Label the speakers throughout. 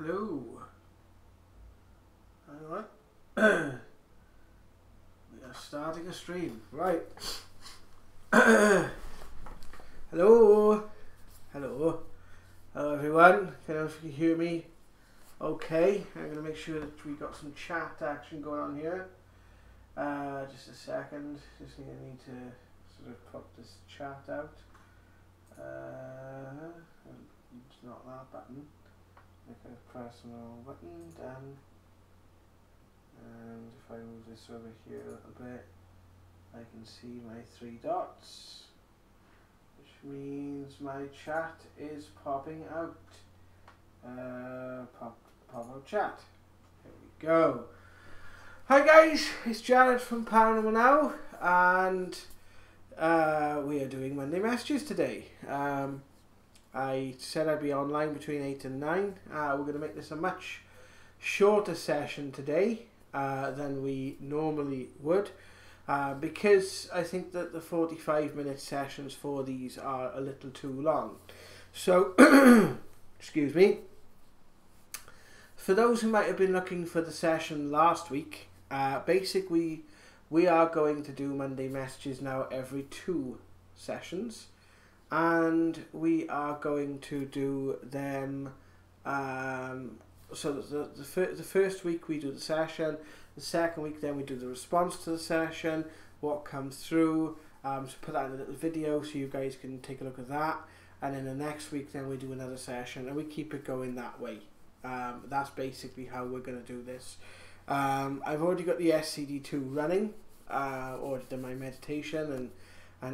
Speaker 1: Hello. Hang on. We are starting a stream. Right. Hello. Hello. Hello everyone. Can you hear me? Okay. I'm going to make sure that we got some chat action going on here. Just a second. Just need to sort of pop this chat out. It's not that button. I'm going to press the wrong button. Done. And if I move this over here a little bit, I can see my 3 dots, which means my chat is popping out. Pop out chat. There we go. Hi guys, it's Jared from Paranormal Now, and we are doing Monday messages today. I said I'd be online between 8 and 9. We're going to make this a much shorter session today than we normally would, because I think that the 45-minute sessions for these are a little too long. So, excuse me. For those who might have been looking for the session last week, basically we are going to do Monday messages now every 2 sessions. And we are going to do them, so the first week we do the session, the second week then we do the response to the session, what comes through, so put that in a little video so you guys can take a look at that, and then the next week then we do another session, and we keep it going that way. That's basically how we're going to do this. I've already got the SCD2 running, already done my meditation and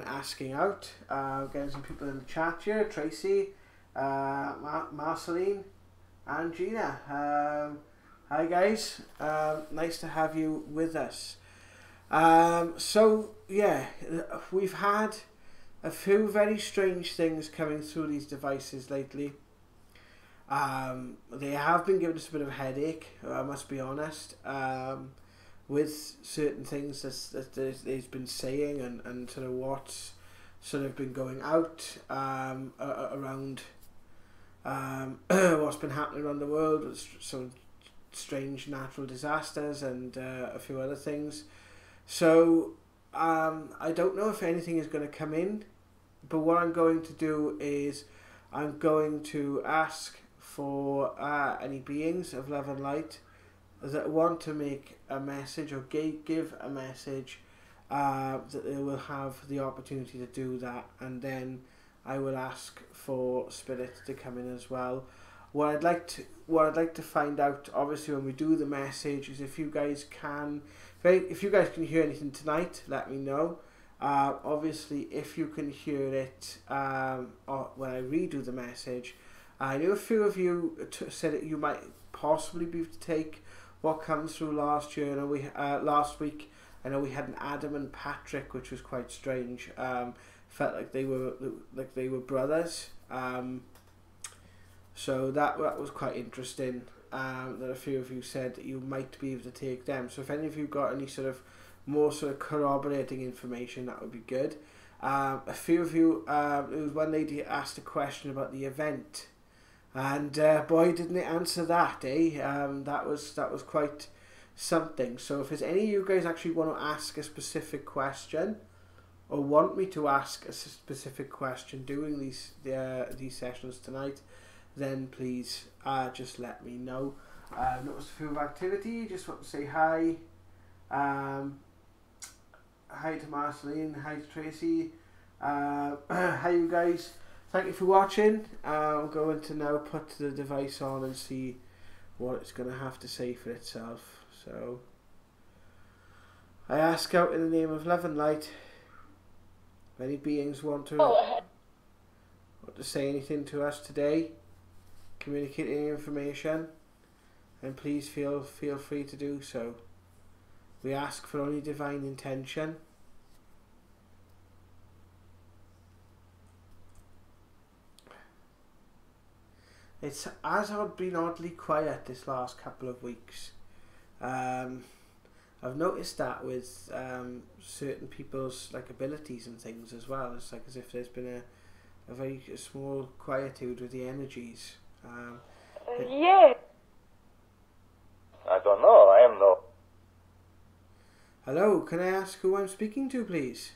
Speaker 1: asking out, getting some people in the chat here, Tracy, Marceline and Gina. Hi guys, nice to have you with us. So yeah, we've had a few very strange things coming through these devices lately. They have been giving us a bit of a headache, I must be honest, with certain things that they've been saying and sort of what's sort of been going out around what's been happening around the world with some strange natural disasters and a few other things. So I don't know if anything is going to come in, but what I'm going to do is I'm going to ask for any beings of love and light that want to make a message or give a message, that they will have the opportunity to do that, and then I will ask for spirit to come in as well. What I'd like to find out, obviously, when we do the message, is if you guys can hear anything tonight, let me know. Obviously, if you can hear it or when I redo the message, I know a few of you said that you might possibly be able to take what comes through last year. Last week, I know we had an Adam and Patrick, which was quite strange. Felt like they were brothers. So that was quite interesting. That a few of you said that you might be able to take them. So if any of you got any sort of more sort of corroborating information, that would be good. A few of you, there was one lady asked a question about the event. And boy, didn't it answer that, eh? That was quite something. So if there's any of you guys actually want to ask a specific question, or want me to ask a specific question during these sessions tonight, then please just let me know. Noticed a few of activity. Just want to say hi. Hi to Marceline. Hi to Tracy. Hi you guys. Thank you for watching. I'm going to now put the device on and see what it's going to have to say for itself. So, I ask out in the name of love and light, if any beings want to say anything to us today, communicate any information, and please feel free to do so. We ask for only divine intention. It has been oddly quiet this last couple of weeks. I've noticed that with certain people's abilities and things as well. It's like as if there's been a very small quietude with the energies.
Speaker 2: Yeah, I don't know. I am no.
Speaker 1: Hello, can I ask who I'm speaking to, please?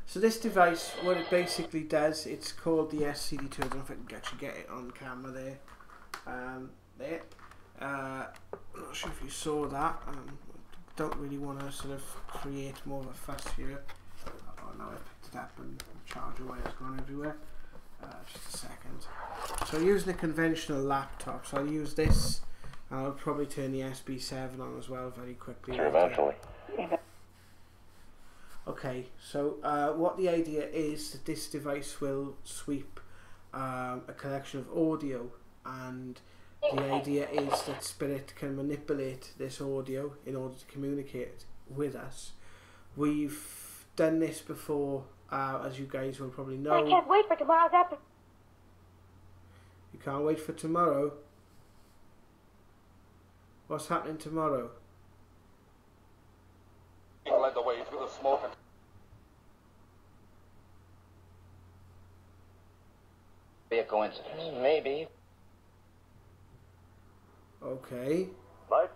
Speaker 1: So this device, what it basically does, it's called the SCD2. I don't know if I can actually get it on camera there. There. I'm not sure if you saw that. Don't really want to sort of create more of a fuss here. Oh no, I picked it up and the charger wire's gone everywhere. Just a second. So I'm using a conventional laptop, so I'll use this and I'll probably turn the SB7 on as well very quickly.
Speaker 2: Sure, eventually.
Speaker 1: Okay, so what the idea is that this device will sweep a collection of audio, and the idea is that Spirit can manipulate this audio in order to communicate with us. We've done this before, as you guys will probably know.
Speaker 3: I can't wait for tomorrow's episode.
Speaker 1: You can't wait for tomorrow? What's happening tomorrow?
Speaker 4: He led the way through the smoke and
Speaker 2: Be a coincidence. Maybe.
Speaker 1: Okay.
Speaker 4: life.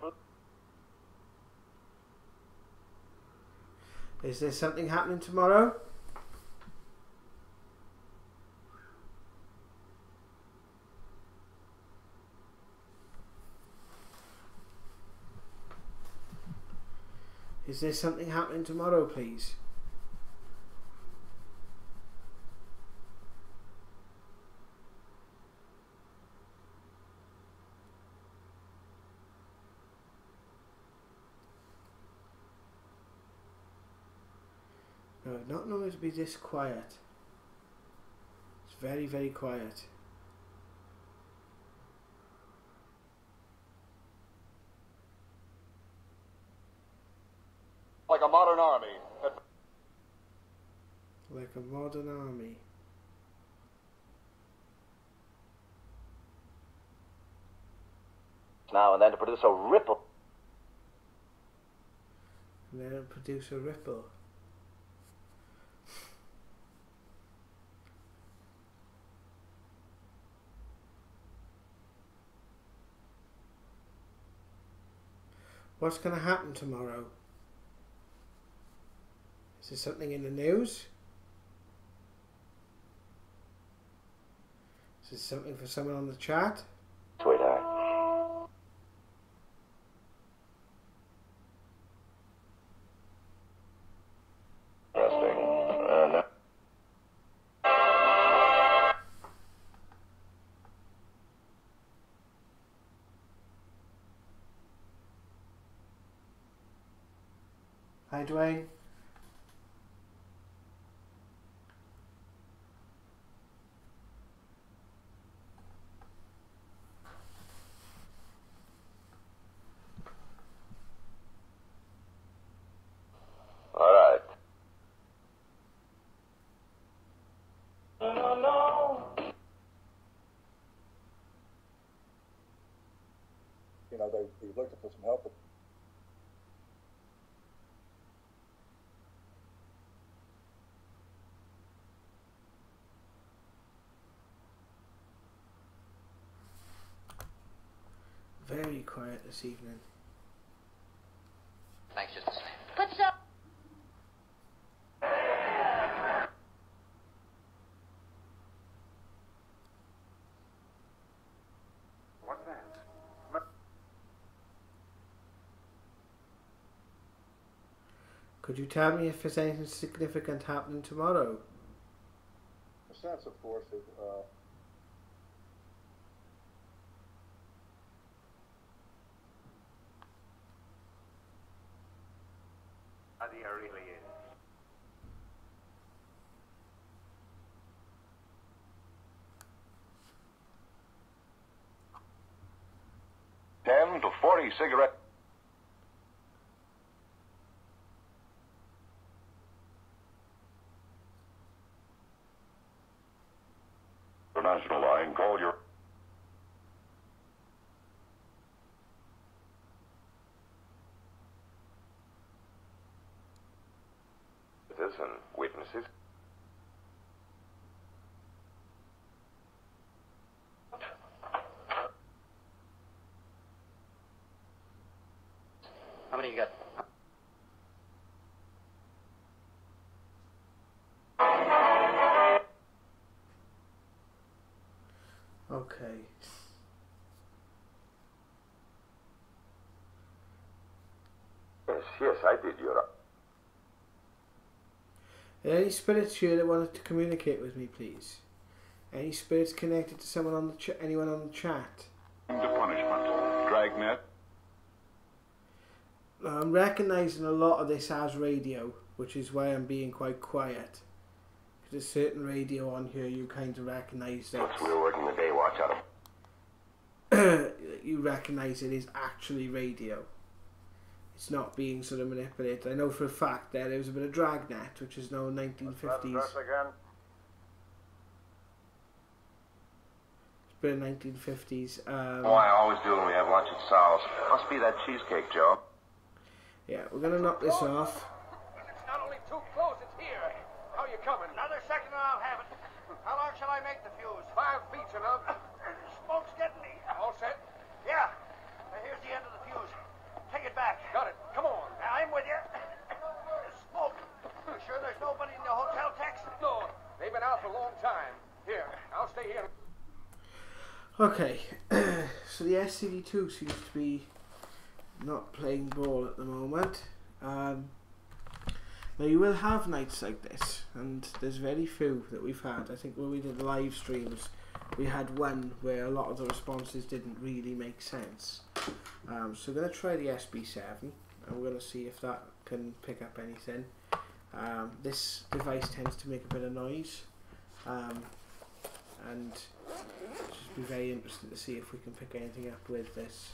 Speaker 1: Is there something happening tomorrow? Is there something happening tomorrow, please? No, I've not known it to be this quiet. It's very, very quiet.
Speaker 4: Like a modern army.
Speaker 1: Like a modern army.
Speaker 2: Now and then to produce a ripple.
Speaker 1: And then it'll produce a ripple. What's going to happen tomorrow? Is there something in the news? Is there something for someone on the chat?
Speaker 2: Sweetheart. Interesting.
Speaker 1: Hi, Dwayne.
Speaker 2: All right.
Speaker 4: You know, they looked for some help.
Speaker 1: Very quiet this evening.
Speaker 2: Thanks just the same.
Speaker 3: What's up?
Speaker 4: What's that?
Speaker 1: Could you tell me if there's anything significant happening tomorrow?
Speaker 4: A sense of force of, idea really is. $10 to $40 cigarette. International line, call your. Citizen witnesses.
Speaker 1: Okay.
Speaker 3: Yes, I did, Your Honor.
Speaker 1: Are there any spirits here that wanted to communicate with me, please? Any spirits connected to someone on the anyone on the chat?
Speaker 5: To punishment. Dragnet.
Speaker 1: I'm recognising a lot of this as radio, which is why I'm being quite quiet. There's certain radio on here you kind of recognise that.
Speaker 3: Once we were working the day watch out of...
Speaker 1: You recognise it is actually radio. It's not being sort of manipulated. I know for a fact there was a bit of Dragnet, which is now 1950s.
Speaker 4: Again.
Speaker 1: It's a bit of 1950s.
Speaker 3: I always do when we have lunch at Sal's. Must be that cheesecake, Joe.
Speaker 1: Yeah, we're going to knock this off.
Speaker 6: It's not only too close, it's here. How you coming? Another second and I'll have it. How long shall I make the fuse? 5 feet's enough. Smoke's getting me. All set? Yeah. Now here's the end of the fuse. Take it back. Got it. Come on. Now I'm with you. Smoke. You sure there's nobody in the hotel, Tex? No. They've been out for a long time. Here, I'll stay here.
Speaker 1: Okay, so the SCD2 seems to be not playing ball at the moment. Now you will have nights like this, and there's very few that we've had. I think when we did the live streams, we had one where a lot of the responses didn't really make sense. So we're going to try the SB7, and we're going to see if that can pick up anything. This device tends to make a bit of noise, and just be very interested to see if we can pick anything up with this.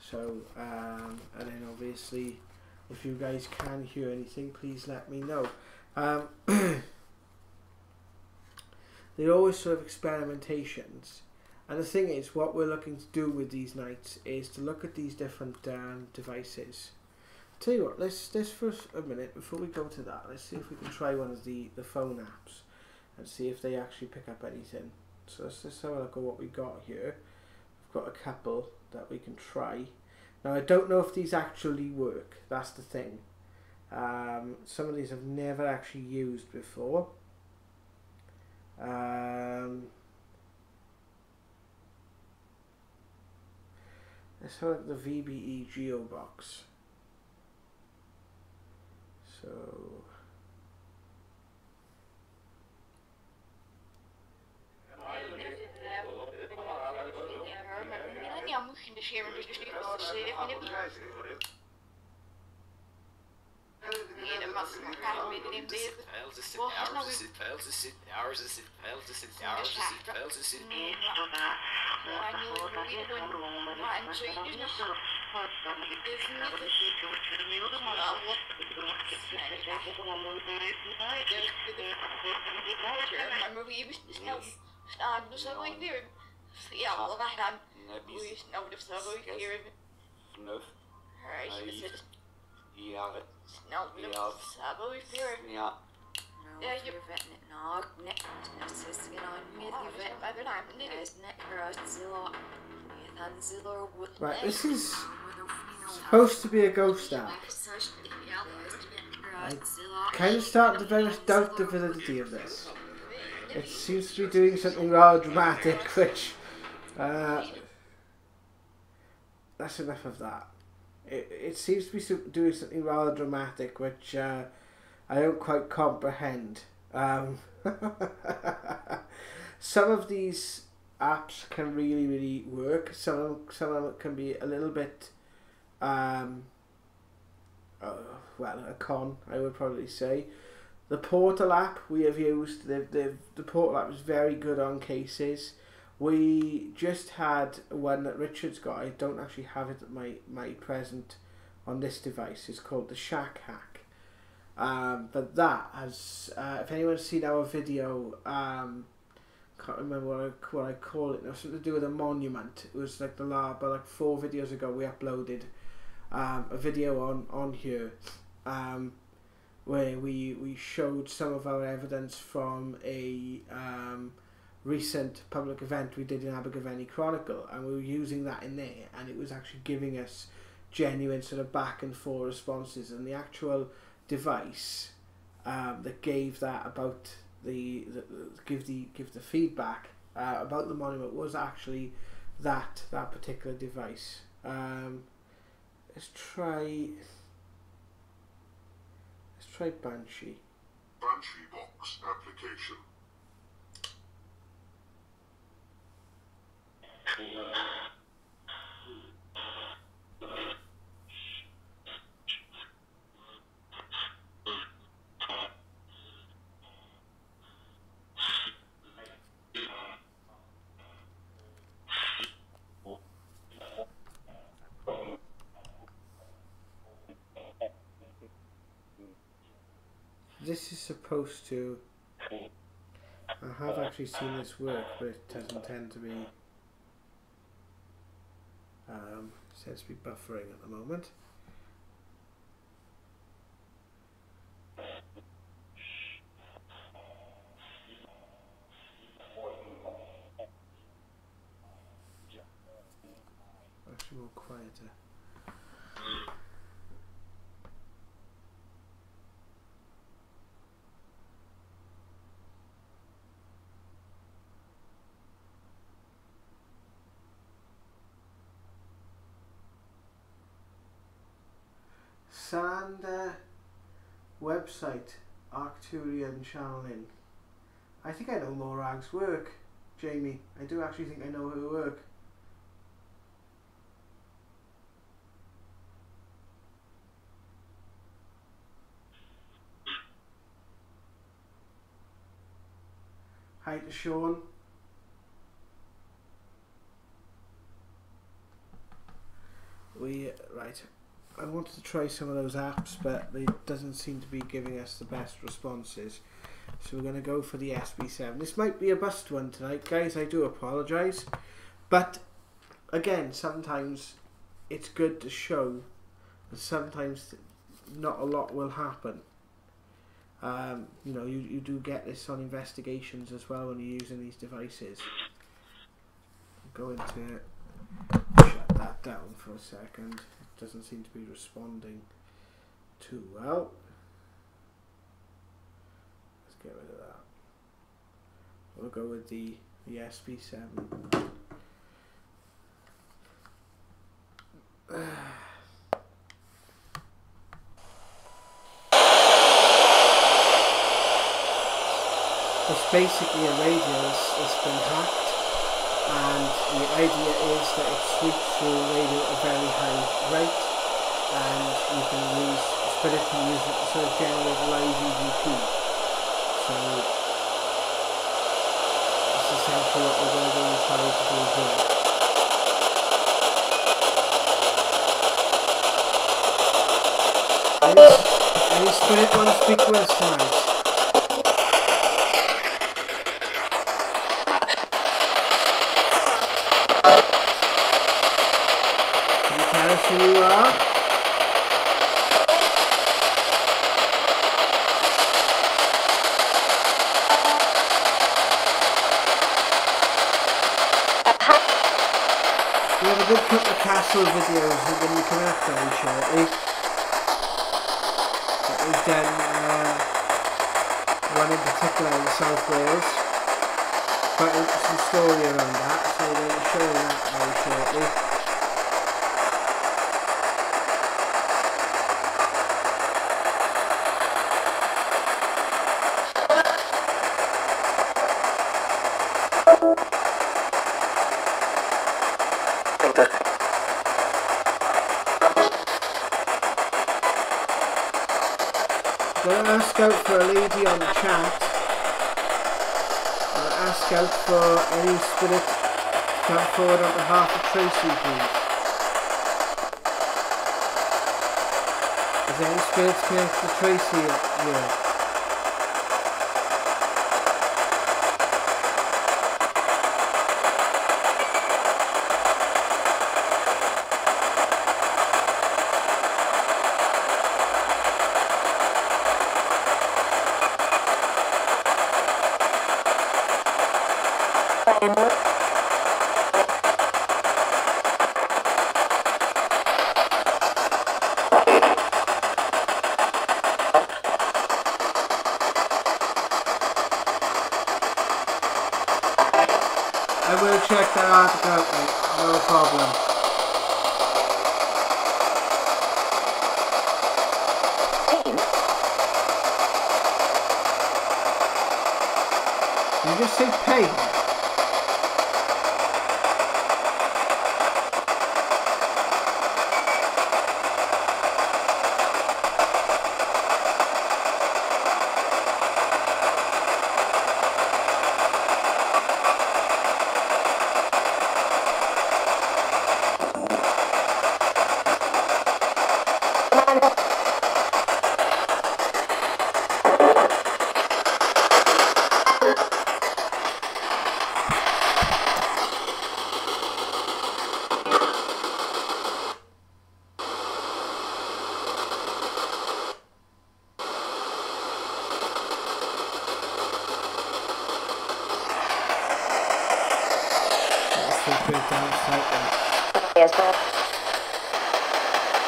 Speaker 1: So, and then obviously, if you guys can hear anything, please let me know. They're always sort of experimentations, and the thing is, what we're looking to do with these nights is to look at these different devices. Tell you what, let's for a minute before we go to that. Let's see if we can try one of the phone apps and see if they actually pick up anything. So let's just have a look at what we've got here. We've got a couple that we can try. Now I don't know if these actually work. That's the thing. Some of these I've never actually used before. Let's have a look at the VBE Geo box. So right, this is supposed to be a ghost app. I kind of started to doubt the validity of this. It seems to be doing something rather dramatic, which that's enough of that. It seems to be doing something rather dramatic, which I don't quite comprehend. Some of these apps can really work. Some of them can be a little bit, well, a con, I would probably say. The Portal app we have used, the Portal app is very good on cases. We just had one that Richard's got. I don't actually have it at my present on this device. It's called the Shack Hack. But that has, if anyone's seen our video, can't remember what I call it. It was something to do with a monument. It was like but like 4 videos ago we uploaded a video on here where we showed some of our evidence from a recent public event we did in Abergavenny Chronicle, and we were using that in there, and it was actually giving us genuine sort of back and forth responses, and the actual device that gave that about give the feedback about the monument was actually that particular device. Let's try Banshee.
Speaker 7: Banshee box application.
Speaker 1: This is supposed to... I have actually seen this work, but it doesn't tend to be... it seems to be buffering at the moment. Actually more quieter. Salander website, Arcturian channeling. I think I know Morag's work, Jamie. I do actually think I know her work. Hi to Sean. Right. I wanted to try some of those apps, but it doesn't seem to be giving us the best responses. So we're going to go for the SB7. This might be a bust one tonight, guys. I do apologise. But, again, sometimes it's good to show that sometimes not a lot will happen. You know, you do get this on investigations as well when you're using these devices. I'm going to shut that down for a second. Doesn't seem to be responding too well. Let's get rid of that. We'll go with the SB7. It's basically a radio that's been hacked. And the idea is that it sweeps through radio at a very high rate, and you can use, Spirit can use it to sort of generate live EVP. So that's essentially what we're going to go and try to do here. Any Spirit want to speak to us tonight? Who you are? We have a good couple of castle videos that will be coming up very shortly. That we've done one in particular in South Wales. Quite an interesting story around that, so we're going to show you that very shortly. I'm going to ask out for a lady on the chat. I'm going to ask out for any spirit to come forward on behalf of Tracy, please. Is there any spirits connected to Tracy here? I will check that article out, mate. No problem. Did you just say pain?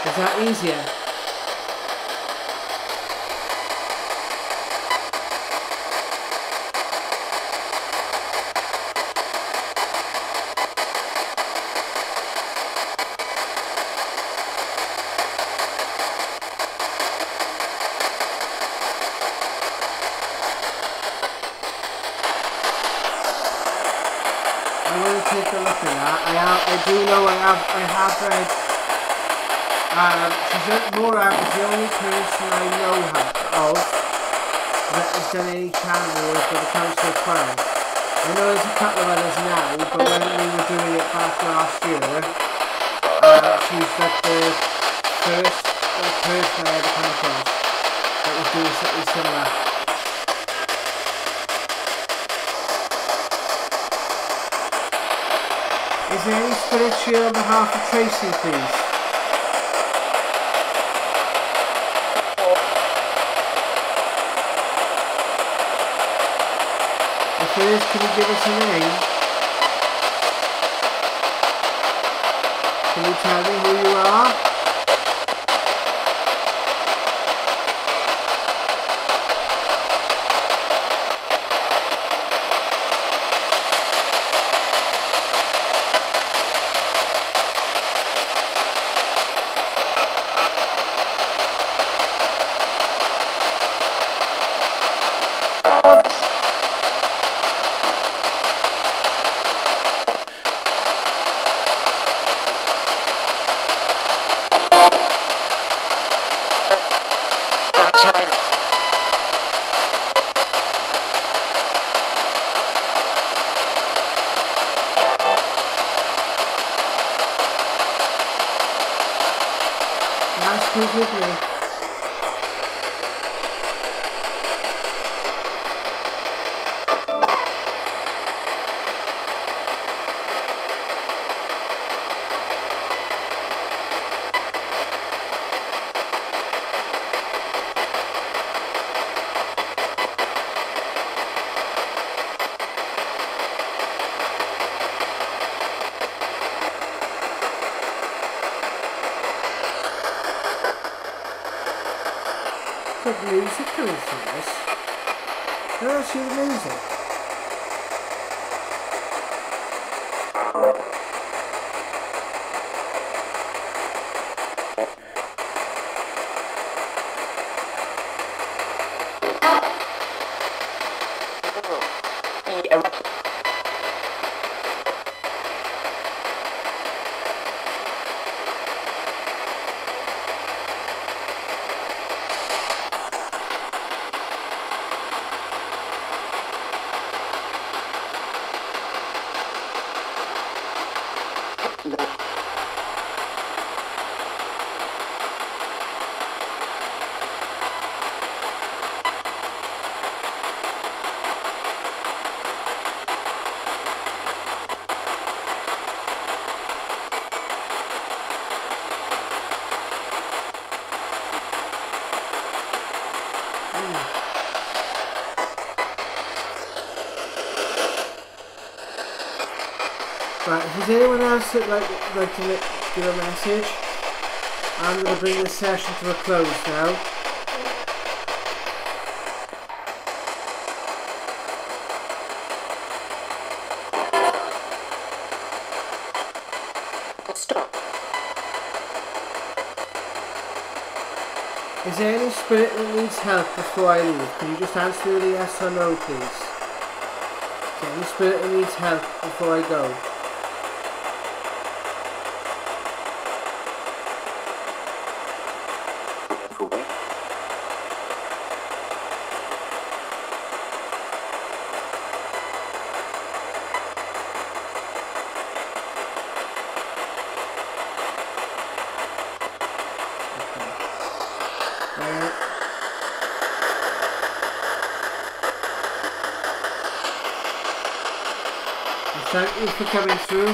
Speaker 1: Is that easier? I'm going to take a look at that. I do know I have read. Morag is the only person I know of that has done any channel work for the Council of Crown. I know there's a couple of others now, but when we were doing it back last year, she's like the first person I ever come across that was doing something similar. Is there any spirit cheer on behalf of Tracy, please? If there is, can you give us a name? Can you tell me who you are? Nice to meet you. Good music coming from this. Where else is the music? Right, if there's anyone else that like to give a message, I'm going to bring this session to a close now. Is there any spirit that needs help before I leave? Can you just answer with a yes or no, please? Is there any spirit that needs help before I go? Thank you for coming through.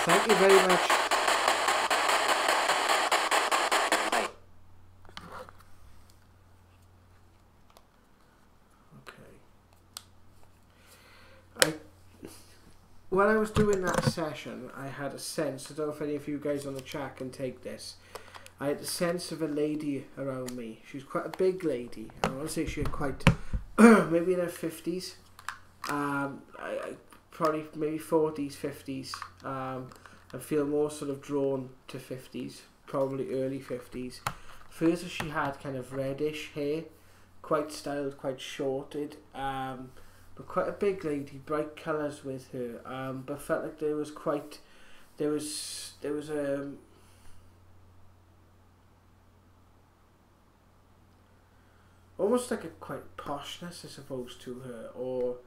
Speaker 1: Thank you very much. Okay. When I was doing that session, I had a sense, I don't know if any of you guys on the chat can take this, I had a sense of a lady around me. She was quite a big lady. I want to say she had quite, maybe in her 50s. Probably maybe 40s, 50s. I feel more sort of drawn to 50s, probably early 50s. First, she had kind of reddish hair, quite styled, quite shorted, but quite a big lady, bright colours with her. But felt like there was almost like a quite poshness, I suppose, to her, or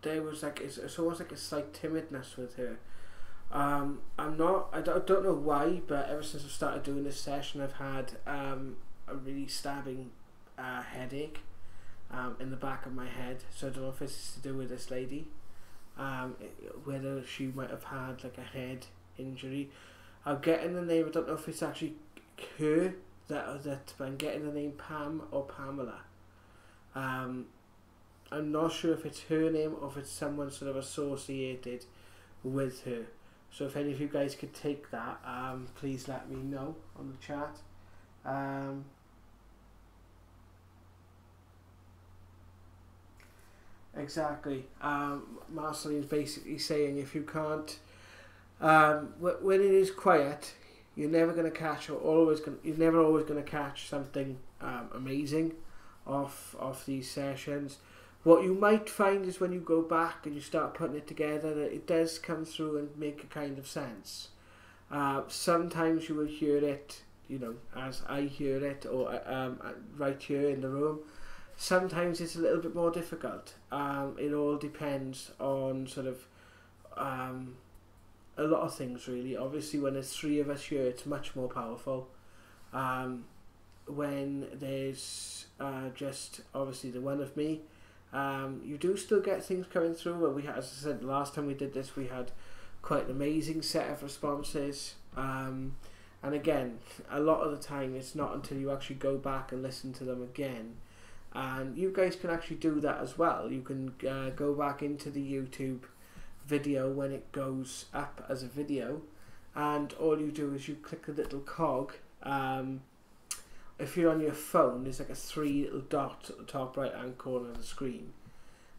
Speaker 1: there was like it's almost like a slight timidness with her. I don't know why, but ever since I started doing this session, I've had a really stabbing headache in the back of my head. So I don't know if it's to do with this lady, whether she might have had like a head injury. I'm getting the name. I don't know if it's actually her that I'm getting the name Pam or Pamela. I'm not sure if it's her name or if it's someone sort of associated with her. So if any of you guys could take that, please let me know on the chat. Exactly. Marceline's basically saying if you can't, when it is quiet, you're never going to catch you're never always going to catch something amazing off these sessions. What you might find is when you go back and you start putting it together, that it does come through and make a kind of sense. Sometimes you will hear it, you know, as I hear it, or right here in the room. Sometimes it's a little bit more difficult. It all depends on sort of a lot of things, really. Obviously, when there's three of us here, it's much more powerful. When there's just obviously the one of me, you do still get things coming through. Well, we had, as I said, last time we did this, we had quite an amazing set of responses. And again, a lot of the time, it's not until you actually go back and listen to them again. And you guys can actually do that as well. You can go back into the YouTube video when it goes up as a video, and all you do is you click the little cog. If you're on your phone, there's like a 3 little dots at the top right hand corner of the screen,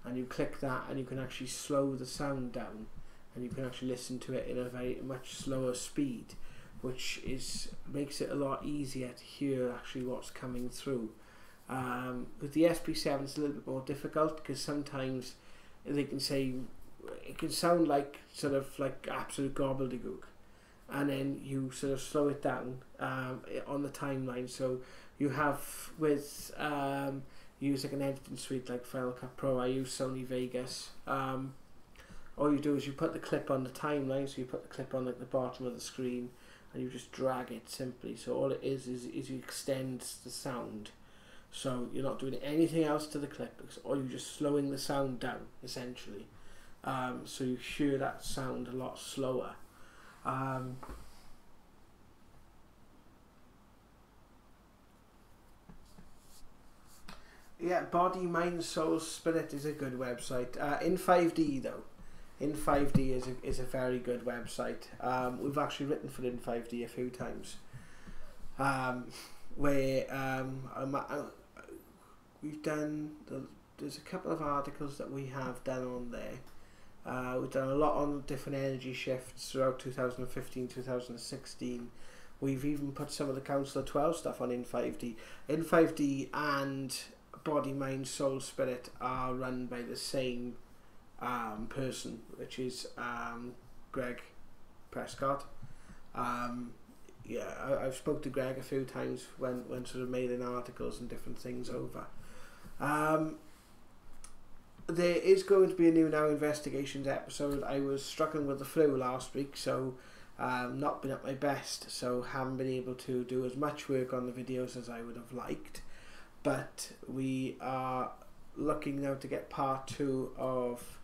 Speaker 1: and you click that and you can actually slow the sound down, and you can actually listen to it in a very much slower speed, which makes it a lot easier to hear actually what's coming through. With the SP7 it's a little bit more difficult, because sometimes they can say it can sound like sort of like absolute gobbledygook, and then you sort of slow it down on the timeline. So you have with use like an editing suite like Final Cut Pro. I use Sony Vegas. All you do is you put the clip on the timeline, so you put the clip on like the bottom of the screen, and you just drag it simply. So all it is you extend the sound. So you're not doing anything else to the clip, because or you're just slowing the sound down essentially. so you hear that sound a lot slower. Yeah, Body, Mind, Soul, Spirit is a good website. In 5D though, In 5D is a very good website. We've actually written for In 5D a few times. Where we've done, there's a couple of articles that we have done on there. We've done a lot on different energy shifts throughout 2015, 2016. We've even put some of the Council of 12 stuff on In 5D. In 5D and Body, Mind, Soul, Spirit are run by the same person, which is Greg Prescott. Yeah, I've spoke to Greg a few times when sort of mailing articles and different things over. There is going to be a new Now Investigations episode. I was struggling with the flu last week, so not been at my best, so haven't been able to do as much work on the videos as I would have liked. But we are looking now to get part 2 of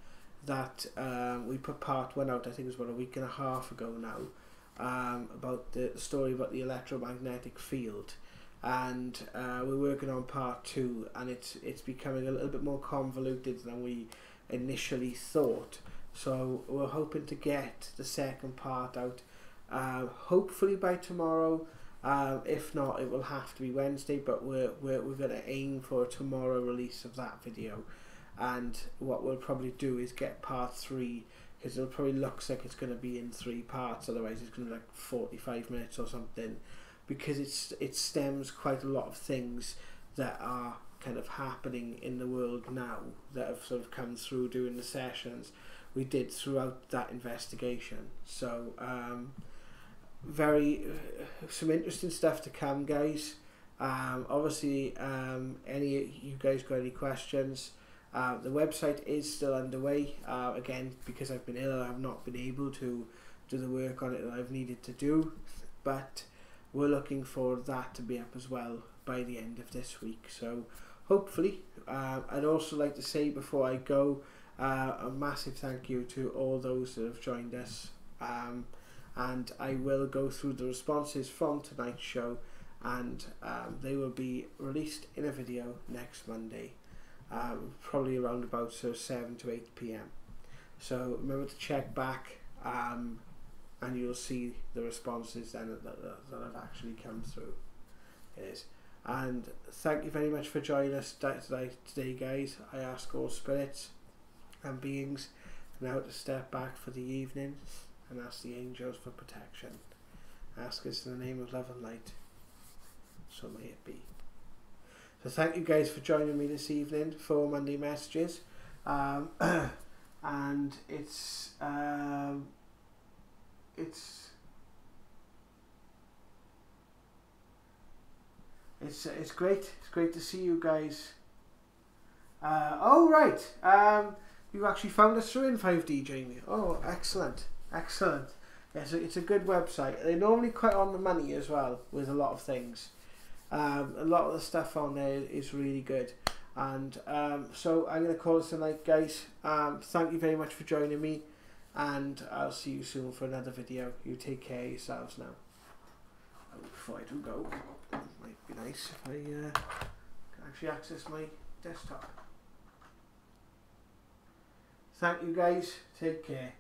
Speaker 1: that. We put part 1 out, I think it was about a week and a half ago now, about the story about the electromagnetic field, and we're working on part 2, and it's becoming a little bit more convoluted than we initially thought. So we're hoping to get the second part out hopefully by tomorrow. If not, it will have to be Wednesday, but we're going to aim for a tomorrow release of that video. And what we'll probably do is get part 3, because it probably looks like it's going to be in 3 parts, otherwise it's going to be like 45 minutes or something, because it stems quite a lot of things that are kind of happening in the world now that have sort of come through during the sessions we did throughout that investigation. So some interesting stuff to come, guys. Obviously, any you guys got any questions, the website is still underway. Again, because I've been ill, I've not been able to do the work on it that I've needed to do, but we're looking for that to be up as well by the end of this week. So hopefully, I'd also like to say before I go, a massive thank you to all those that have joined us, and I will go through the responses from tonight's show, and they will be released in a video next Monday, probably around about 7 to 8 p.m. So remember to check back, and you'll see the responses then that have actually come through. It is. And thank you very much for joining us today, guys. I ask all spirits and beings now to step back for the evening and ask the angels for protection. Ask us in the name of love and light. So may it be. So thank you guys for joining me this evening for Monday Messages. And it's great. It's great to see you guys. Oh right. You actually found us through In 5D, Jamie. Oh, excellent. Excellent. Yeah, so it's a good website. They're normally quite on the money as well with a lot of things. A lot of the stuff on there is really good. And so I'm going to call this a night, guys. Thank you very much for joining me, and I'll see you soon for another video. You take care of yourselves now. Before I do go, it might be nice if I can actually access my desktop. Thank you, guys. Take care.